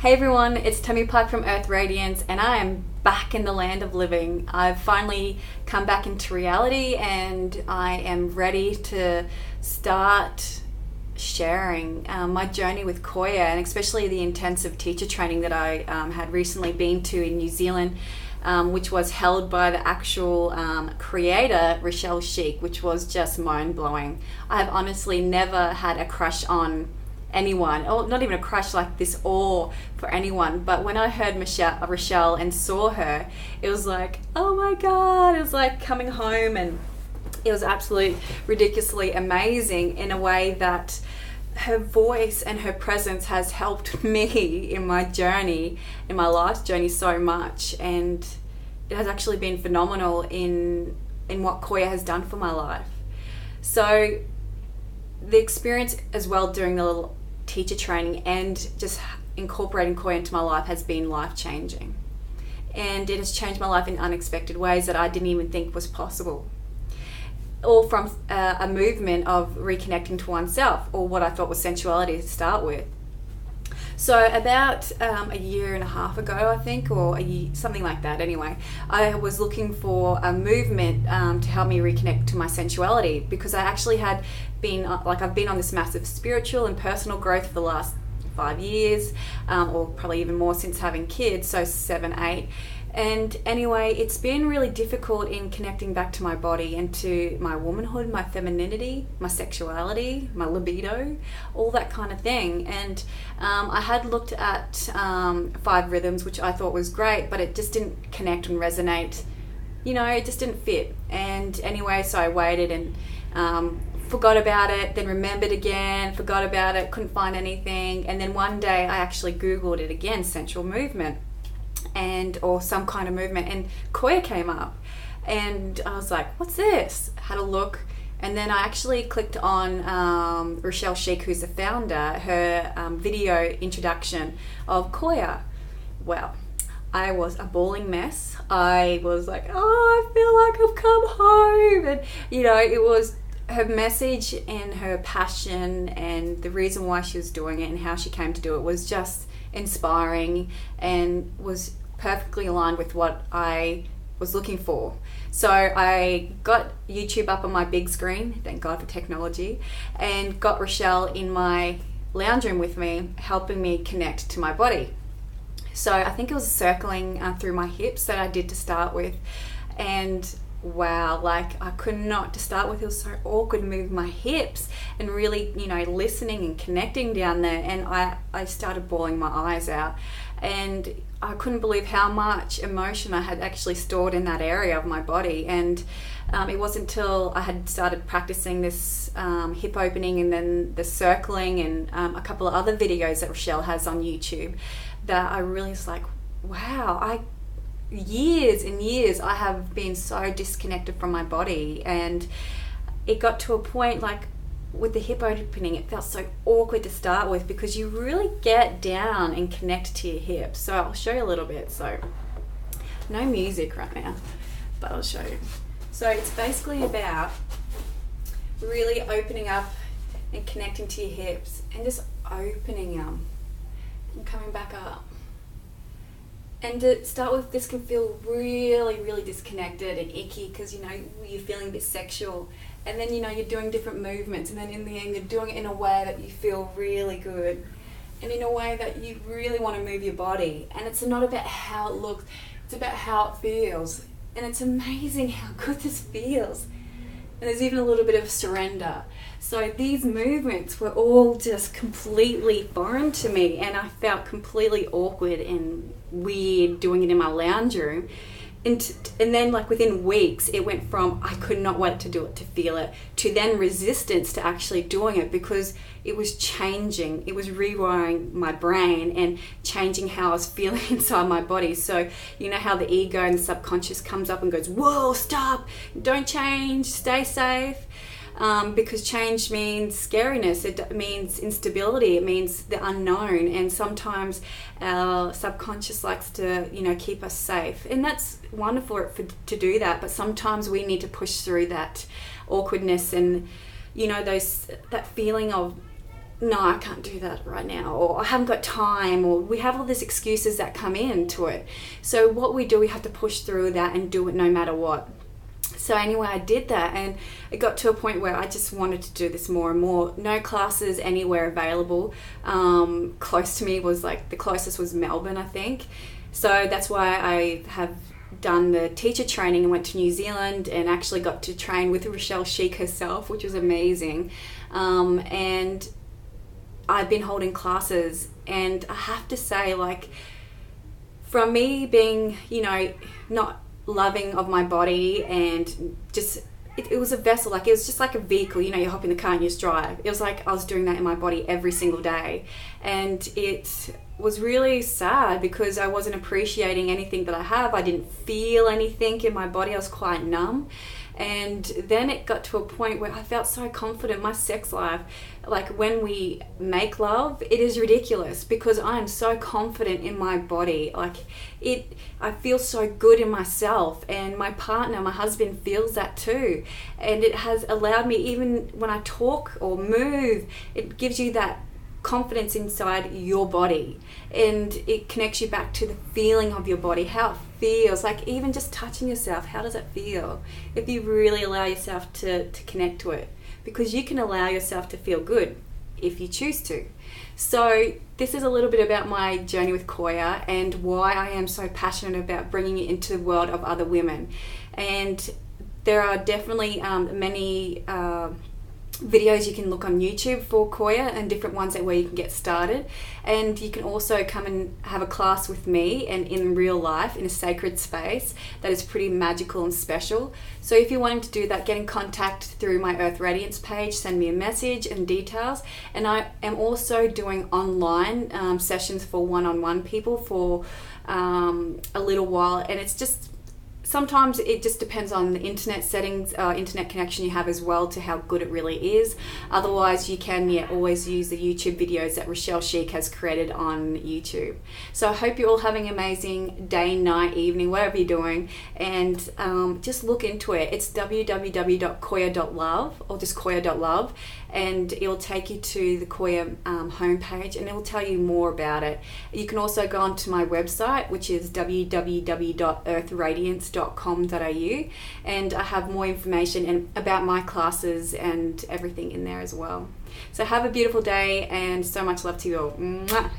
Hey everyone, it's Tammie Pike from Earth Radiance, and I am back in the land of living. I've finally come back into reality and I am ready to start sharing my journey with Qoya, and especially the intensive teacher training that I had recently been to in New Zealand, which was held by the actual creator, Rochelle, which was just mind-blowing. I have honestly never had a crush on anyone, or not even a crush like this, awe for anyone, but when I heard Rochelle and saw her, it was like, oh my god, it was like coming home, and it was absolutely ridiculously amazing in a way that her voice and her presence has helped me in my journey, in my life's journey, so much, and it has actually been phenomenal in what Qoya has done for my life. So the experience as well during the little teacher training and just incorporating Qoya into my life has been life-changing, and it has changed my life in unexpected ways that I didn't even think was possible, all from a movement of reconnecting to oneself, or what I thought was sensuality to start with. So about a year and a half ago, I think, or a year, something like that anyway, I was looking for a movement to help me reconnect to my sensuality, because I actually had been, I've been on this massive spiritual and personal growth for the last 5 years, or probably even more since having kids, so 7, 8. And anyway, it's been really difficult in connecting back to my body and to my womanhood, my femininity, my sexuality, my libido, all that kind of thing. And I had looked at 5 rhythms, which I thought was great, but it just didn't connect and resonate. You know, it just didn't fit. And anyway, so I waited and forgot about it, then remembered again, forgot about it, couldn't find anything. And then one day I actually Googled it again, sensual movement, or some kind of movement, and Qoya came up, and I was like, what's this? Had a look, and then I actually clicked on Rochelle, who's the founder, her video introduction of Qoya. Well, I was a bawling mess. I was like, oh, I feel like I've come home, and you know, it was her message and her passion and the reason why she was doing it and how she came to do it was just inspiring and was perfectly aligned with what I was looking for. So I got YouTube up on my big screen, thank God for technology, and got Rochelle in my lounge room with me, helping me connect to my body. So I think it was circling through my hips that I did to start with, and wow, like I could not, to start with, it was so awkward moving my hips and really, you know, listening and connecting down there, and I started bawling my eyes out, and I couldn't believe how much emotion I had actually stored in that area of my body. And it wasn't until I had started practicing this hip opening and then the circling and a couple of other videos that Rochelle has on YouTube that I really was like, wow, years and years I have been so disconnected from my body. And it got to a point, like with the hip opening, it felt so awkward to start with because you really get down and connect to your hips. So I'll show you a little bit. So no music right now, but I'll show you. So it's basically about really opening up and connecting to your hips and just opening them and coming back up. And to start with, this can feel really, really disconnected and icky because, you know, you're feeling a bit sexual. And then, you know, you're doing different movements. And then in the end, you're doing it in a way that you feel really good. And in a way that you really want to move your body. And it's not about how it looks. It's about how it feels. And it's amazing how good this feels. And there's even a little bit of surrender. So these movements were all just completely foreign to me, and I felt completely awkward and weird doing it in my lounge room. And then, like, within weeks, it went from I could not wait to do it, to feel it, to then resistance to actually doing it, because it was changing. It was rewiring my brain and changing how I was feeling inside my body. So you know how the ego and the subconscious comes up and goes, whoa, stop, don't change, stay safe. Because change means scariness, it means instability, it means the unknown, and sometimes our subconscious likes to, you know, keep us safe, and that's wonderful to do that, but sometimes we need to push through that awkwardness and, you know, that feeling of no, I can't do that right now, or I haven't got time, or we have all these excuses that come into it. So what we do, we have to push through that and do it no matter what. So anyway, I did that, and it got to a point where I just wanted to do this more and more. No classes anywhere available. Close to me was like, the closest was Melbourne, I think. So that's why I have done the teacher training and went to New Zealand and actually got to train with Rochelle herself, which was amazing. And I've been holding classes, and I have to say, like, from me being, you know, not loving of my body, and just it was a vessel, like it was just like a vehicle, you know, you hop in the car and you just drive. It was like I was doing that in my body every single day, and it was really sad because I wasn't appreciating anything that I have. I didn't feel anything in my body. I was quite numb. And then it got to a point where I felt so confident. My sex life, like when we make love, it is ridiculous because I am so confident in my body. Like I feel so good in myself, and my partner, my husband, feels that too. And it has allowed me, even when I talk or move, it gives you that confidence inside your body, and it connects you back to the feeling of your body, how it feels. Like even just touching yourself, how does it feel if you really allow yourself to connect to it? Because you can allow yourself to feel good if you choose to. So this is a little bit about my journey with Qoya and why I am so passionate about bringing it into the world of other women. And there are definitely many videos you can look on YouTube for Qoya, and different ones where you can get started. And you can also come and have a class with me and in real life in a sacred space that is pretty magical and special. So if you're wanting to do that, get in contact through my Earth Radiance page, send me a message and details. And I am also doing online sessions for one-on-one people for a little while, and it's just sometimes it just depends on the internet settings, internet connection you have as well, to how good it really is. Otherwise, you can always use the YouTube videos that Rochelle has created on YouTube. So I hope you're all having an amazing day, night, evening, whatever you're doing. And just look into it. It's www.qoya.love or just qoya.love. And it'll take you to the Qoya homepage, and it'll tell you more about it. You can also go onto my website, which is www.earthradiance.com.au, and I have more information about my classes and everything in there as well. So have a beautiful day, and so much love to you all. Mwah.